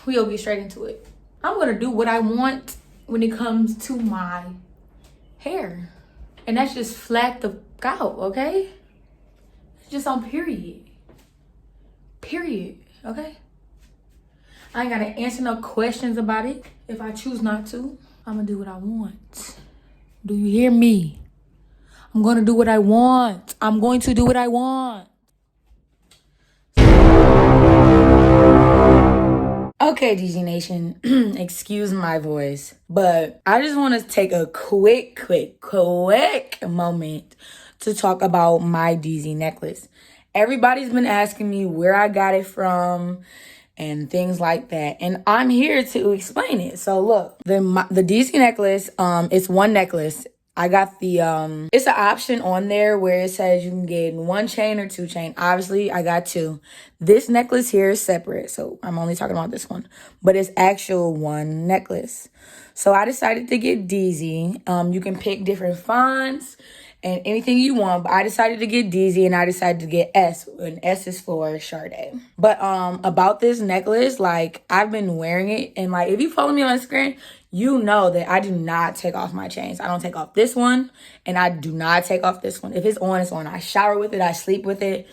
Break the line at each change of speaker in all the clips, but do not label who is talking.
we'll get straight into it. I'm gonna do what I want when it comes to my hair. And that's just flat the out, okay? It's just on period. Period, okay? I ain't gotta answer no questions about it. If I choose not to, I'm gonna do what I want. Do you hear me? I'm gonna do what I want. I'm going to do what I want. Okay, Deezy Nation, excuse my voice, but I just want to take a quick moment to talk about my Deezy necklace. Everybody's been asking me where I got it from and things like that, and I'm here to explain it. So look, the Deezy necklace, it's one necklace. I got the, it's an option on there where it says you can get 1 chain or 2 chain. Obviously, I got 2. This necklace here is separate, so I'm only talking about this one. But it's actual one necklace. So I decided to get Deezy. You can pick different fonts and anything you want. But I decided to get Deezy and I decided to get S. And S is for Sade. But about this necklace, like, I've been wearing it. And, like, if you follow me on Instagram, you know that I do not take off my chains. I don't take off this one, and I do not take off this one. If it's on, it's on. I shower with it. I sleep with it.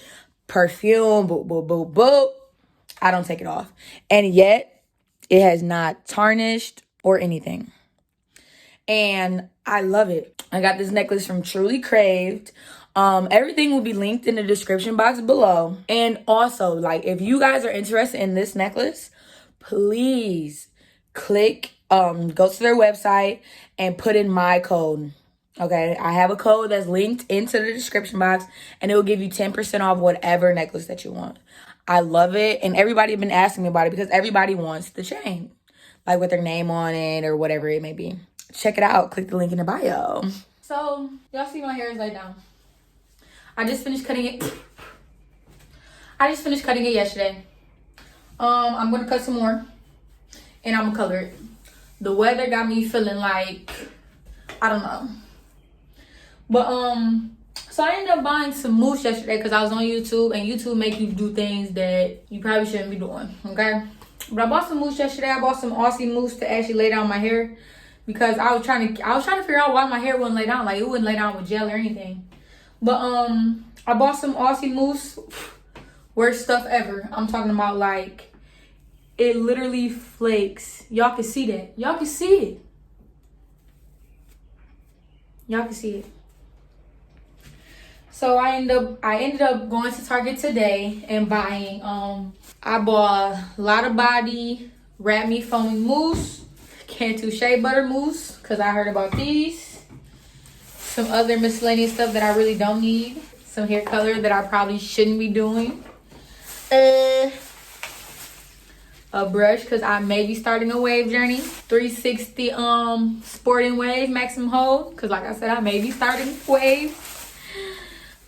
Perfume, boop, boop, boop, boop. I don't take it off. And yet, it has not tarnished or anything. And I love it. I got this necklace from Trulycraved. Everything will be linked in the description box below. And also, like, if you guys are interested in this necklace, please click go to their website and put in my code. Okay, I have a code that's linked into the description box, and it will give you 10% off whatever necklace that you want. I love it, and everybody has been asking me about it because everybody wants the chain, like with their name on it or whatever it may be. Check it out. Click the link in the bio. So y'all see my hair is laid down. I just finished cutting it. Yesterday. I'm gonna cut some more, and I'm gonna color it. The weather got me feeling like, I don't know. But, so I ended up buying some mousse yesterday because I was on YouTube, and YouTube make you do things that you probably shouldn't be doing, okay? But I bought some mousse yesterday. I bought some Aussie mousse to actually lay down my hair because I was trying to figure out why my hair wouldn't lay down. Like, it wouldn't lay down with gel or anything. But, I bought some Aussie mousse. Worst stuff ever. I'm talking about, like, it literally flakes. Y'all can see that. Y'all can see it. Y'all can see it. So I ended up going to Target today and buying I bought Lotta Body Wrap Me Foaming Mousse, Cantu Shea Butter Mousse, because I heard about these. Some other miscellaneous stuff that I really don't need. Some hair color that I probably shouldn't be doing. A brush because I may be starting a wave journey. 360 sporting wave maximum hold because, like I said, I may be starting waves.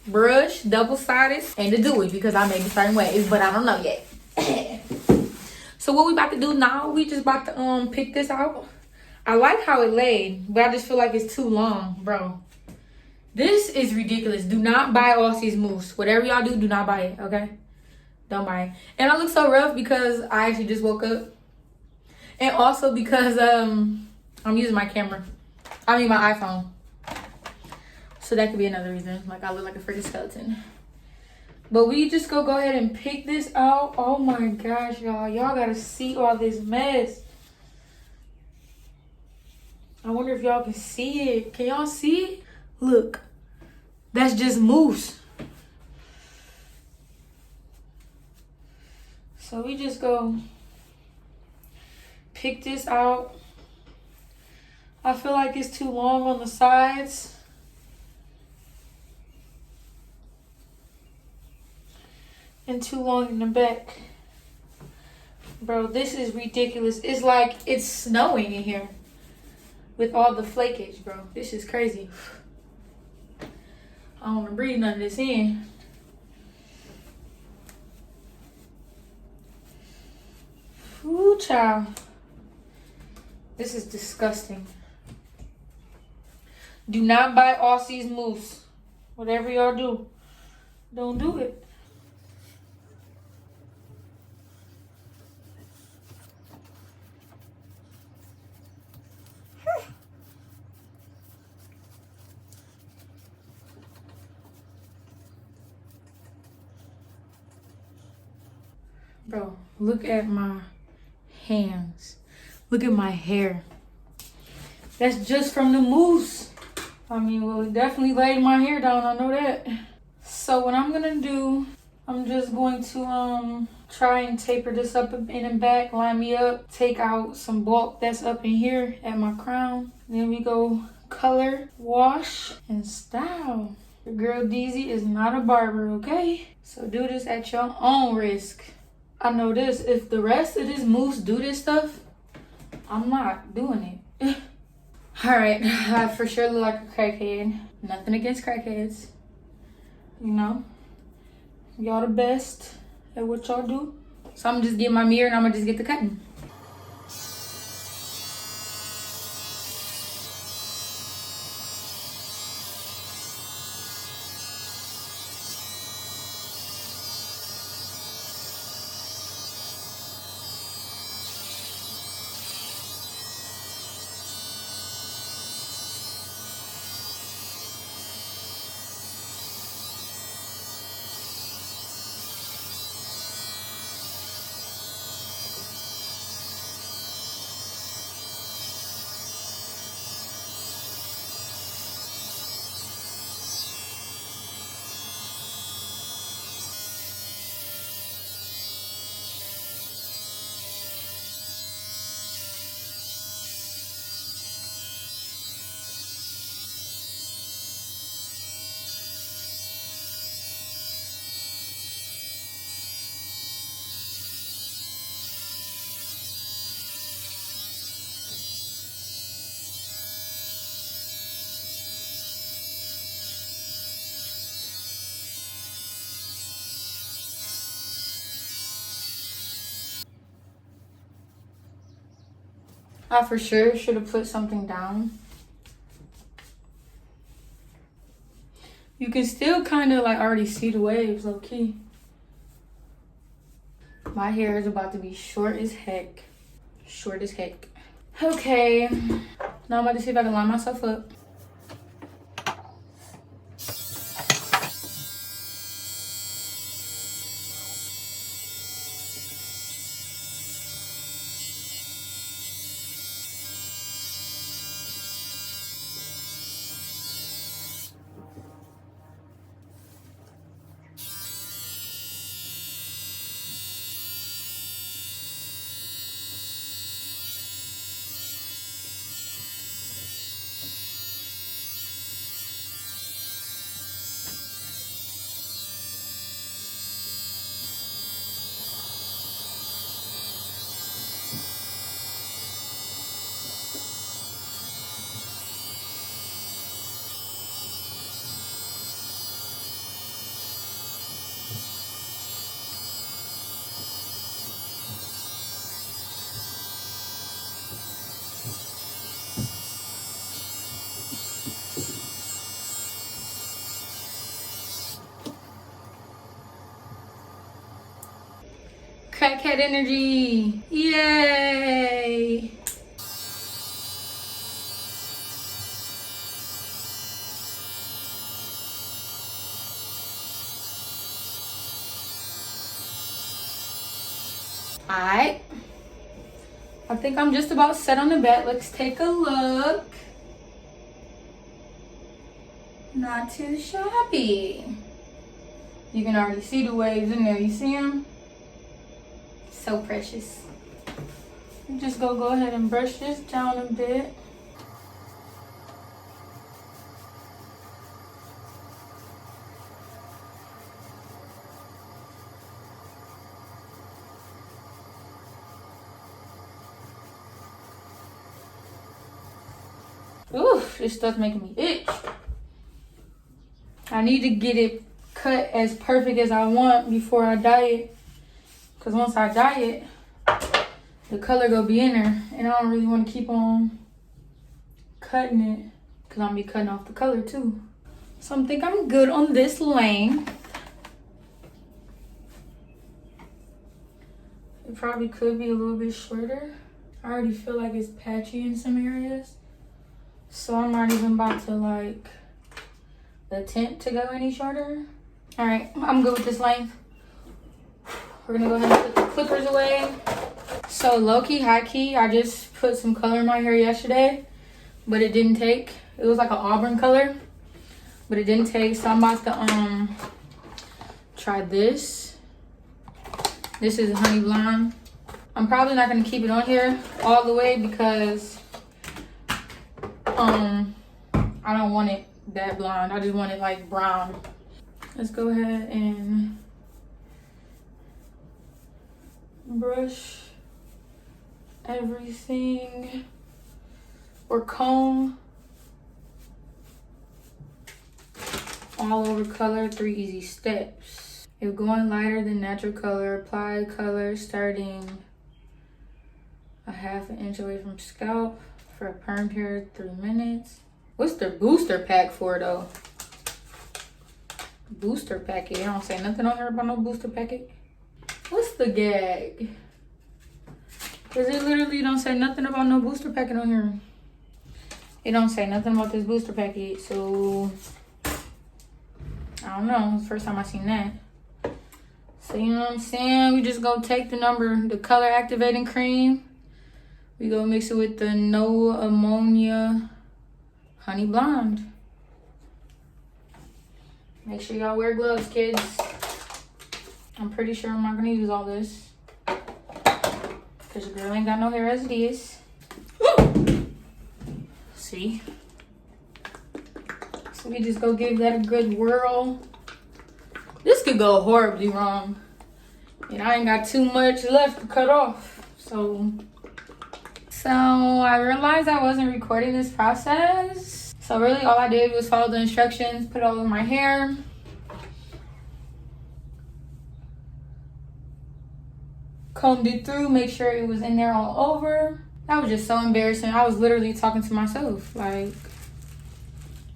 Brush, double-sided, and to do it because I may be starting waves, but I don't know yet. So what we about to do now, we just about to pick this out. I like how it laid, but I just feel like it's too long, bro. This is ridiculous. Do not buy Aussie's mousse. Whatever y'all do not buy it, okay? Don't buy it. And I look so rough because I actually just woke up. And also because I'm using my camera. I mean my iPhone. So that could be another reason. Like, I look like a freaking skeleton. But we just go ahead and pick this out. Oh my gosh, y'all. Y'all gotta see all this mess. I wonder if y'all can see it. Can y'all see it? Look. That's just mousse. So we just go pick this out. I feel like it's too long on the sides. And too long in the back. Bro, this is ridiculous. It's like it's snowing in here with all the flakage, bro. This is crazy. I don't want to breathe none of this in. Ooh, child. This is disgusting. Do not buy Aussie's mousse. Whatever y'all do, don't do it. Bro, look at my hands. Look at my hair. That's just from the mousse. I mean, well, it definitely laid my hair down, I know that. So what I'm gonna do, I'm just going to try and taper this up in and back, line me up, take out some bulk that's up in here at my crown. Then we go color, wash, and style. Your girl Deezy is not a barber, okay? So do this at your own risk. I know this, if the rest of this mousse do this stuff, I'm not doing it. All right, I for sure look like a crackhead. Nothing against crackheads. You know, y'all the best at what y'all do. So I'm just getting my mirror and I'm gonna just get the cutting. I for sure should have put something down. You can still kind of like already see the waves, low key. My hair is about to be short as heck. Short as heck. Okay, now I'm about to see if I can line myself up. Crackhead energy. Yay. Alright. I think I'm just about set on the back. Let's take a look. Not too shabby. You can already see the waves in there. You see them? So precious. I'm just gonna go ahead and brush this down a bit. Oof, this stuff's making me itch. I need to get it cut as perfect as I want before I dye it. Because once I dye it, the color gonna be in there. And I don't really want to keep on cutting it. Because I'm gonna be cutting off the color too. So I think I'm good on this length. It probably could be a little bit shorter. I already feel like it's patchy in some areas. So I'm not even about to like attempt to go any shorter. All right, I'm good with this length. We're gonna go ahead and put the clippers away. So low-key, high-key, I just put some color in my hair yesterday, but it didn't take. It was like an auburn color, but it didn't take. So I'm about to try this. This is honey blonde. I'm probably not gonna keep it on here all the way because I don't want it that blonde. I just want it like brown. Let's go ahead and brush everything or comb all over color. 3 easy steps. If going lighter than natural color, apply color starting a ½ inch away from scalp for a permed hair, 3 minutes. What's the booster pack for though? Booster packet. It don't say nothing on here about no booster packet. What's the gag? Cause it literally don't say nothing about no booster packet on here. It don't say nothing about this booster packet, so I don't know. It's the first time I seen that. So you know what I'm saying? We just gonna take the color activating cream. We gonna mix it with the no ammonia honey blonde. Make sure y'all wear gloves, kids. I'm pretty sure I'm not gonna use all this because your girl ain't got no hair as it is. See? So we just go give that a good whirl. This could go horribly wrong. And I ain't got too much left to cut off. So I realized I wasn't recording this process. So really all I did was follow the instructions, put it all in my hair. Combed it through, make sure it was in there all over. That was just so embarrassing. I was literally talking to myself, like,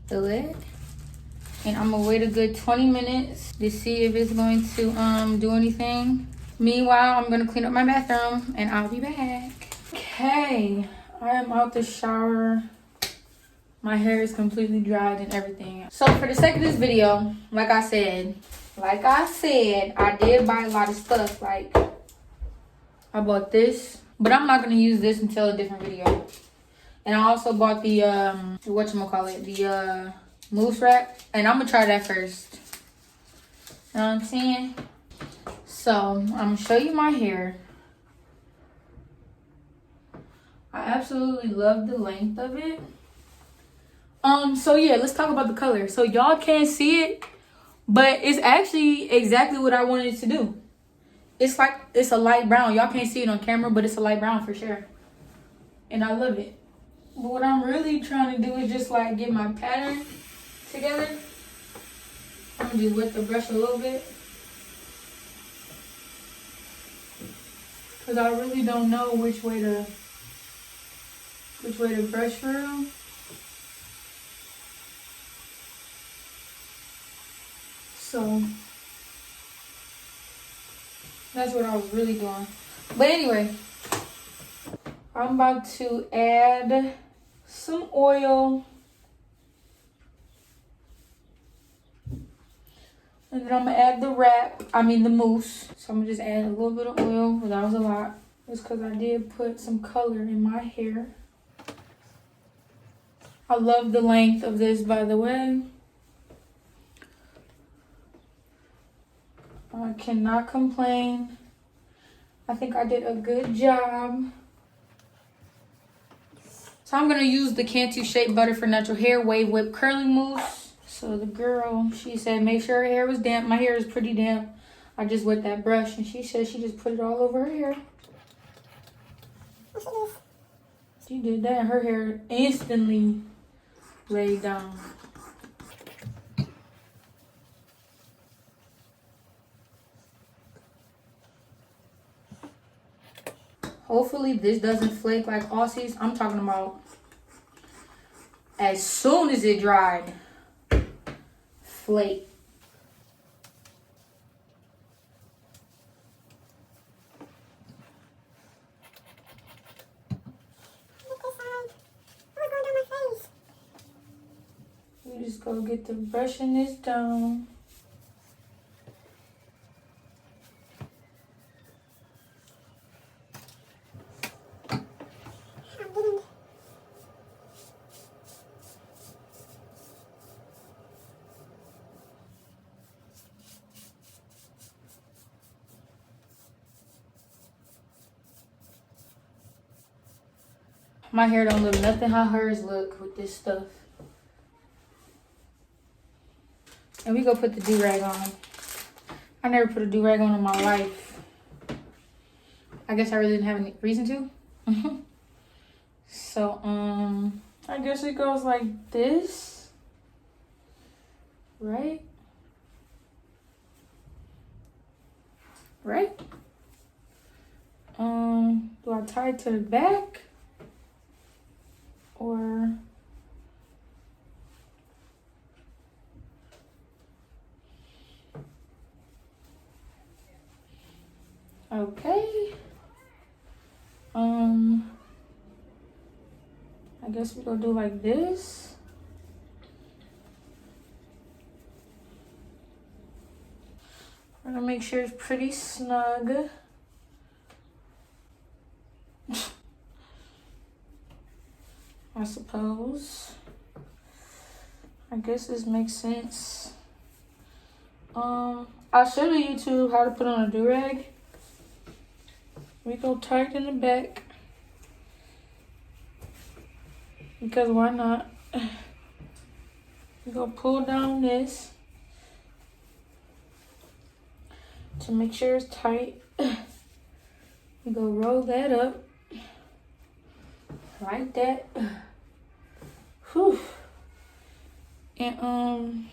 the lid. And I'm gonna wait a good 20 minutes to see if it's going to do anything. Meanwhile, I'm gonna clean up my bathroom and I'll be back. Okay, I am out the shower. My hair is completely dried and everything. So for the sake of this video, like I said, I did buy a lot of stuff. Like, I bought this, but I'm not gonna use this until a different video. And I also bought the, the mousse rack. And I'm gonna try that first. You know what I'm saying? So, I'm gonna show you my hair. I absolutely love the length of it. So yeah, let's talk about the color. So y'all can't see it, but it's actually exactly what I wanted it to do. It's like, it's a light brown. Y'all can't see it on camera, but it's a light brown for sure. And I love it. But what I'm really trying to do is just like get my pattern together. I'm gonna just wet the brush a little bit. Cause I really don't know which way to brush through. So that's what I was really doing. But anyway, I'm about to add some oil. And then I'm gonna add the mousse. So I'm gonna just add a little bit of oil. Well, that was a lot. It's because I did put some color in my hair. I love the length of this, by the way. I cannot complain. I think I did a good job. So I'm gonna use the Cantu Shea Butter for Natural Hair Wave Whip Curling Mousse. So the girl, she said make sure her hair was damp. My hair is pretty damp. I just wet that brush and she said she just put it all over her hair. She did that and her hair instantly laid down. Hopefully this doesn't flake like Aussies. I'm talking about as soon as it dried, flake. We just go get the brushing this down. My hair don't look nothing how hers look with this stuff. And we go put the do-rag on. I never put a do-rag on in my life. I guess I really didn't have any reason to. So, I guess it goes like this. Right? Right? Do I tie it to the back? Or... Okay. I guess we're gonna do like this. We're gonna make sure it's pretty snug. I suppose. I guess this makes sense. I'll show you YouTube how to put on a do-rag. We go tight in the back. Because why not? We go pull down this to make sure it's tight. We go roll that up like that. Whew. And I'm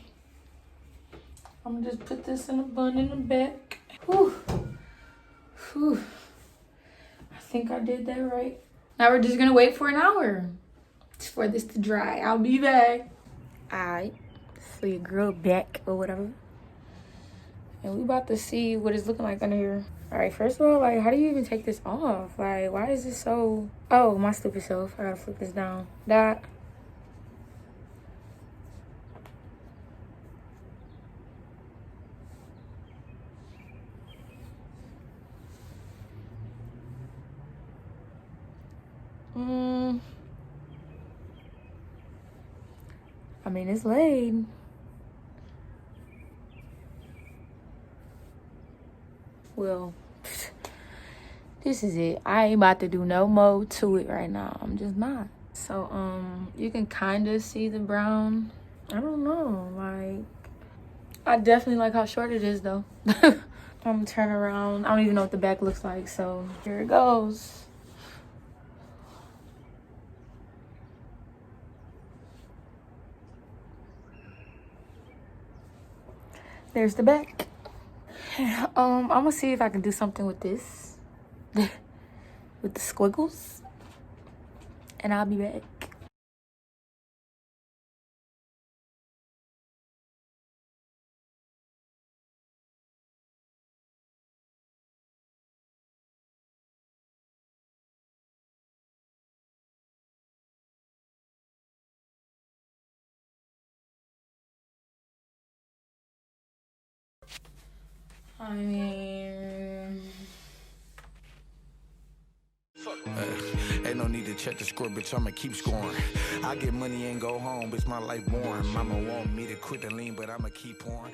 gonna just put this in a bun in the back. Whew. Whew. I think I did that right. Now we're just gonna wait for an hour for this to dry. I'll be back. Alright, so your girl back or whatever. And we about to see what it's looking like under here. Alright, first of all, like, how do you even take this off? Like, why is this so... Oh, my stupid self. I gotta flip this down. That. I mean, it's laid. Well, this is it. I ain't about to do no more to it right now. I'm just not. So, you can kind of see the brown. I don't know, like, I definitely like how short it is, though. I'm gonna turn around. I don't even know what the back looks like, so here it goes. There's the back. I'm gonna see if I can do something with this. With the squiggles. And I'll be back. I mean...
Ain't no need to check the score, bitch, I'ma keep scoring. I get money and go home, bitch, my life boring. Mama want me to quit the lean, but I'ma keep pouring.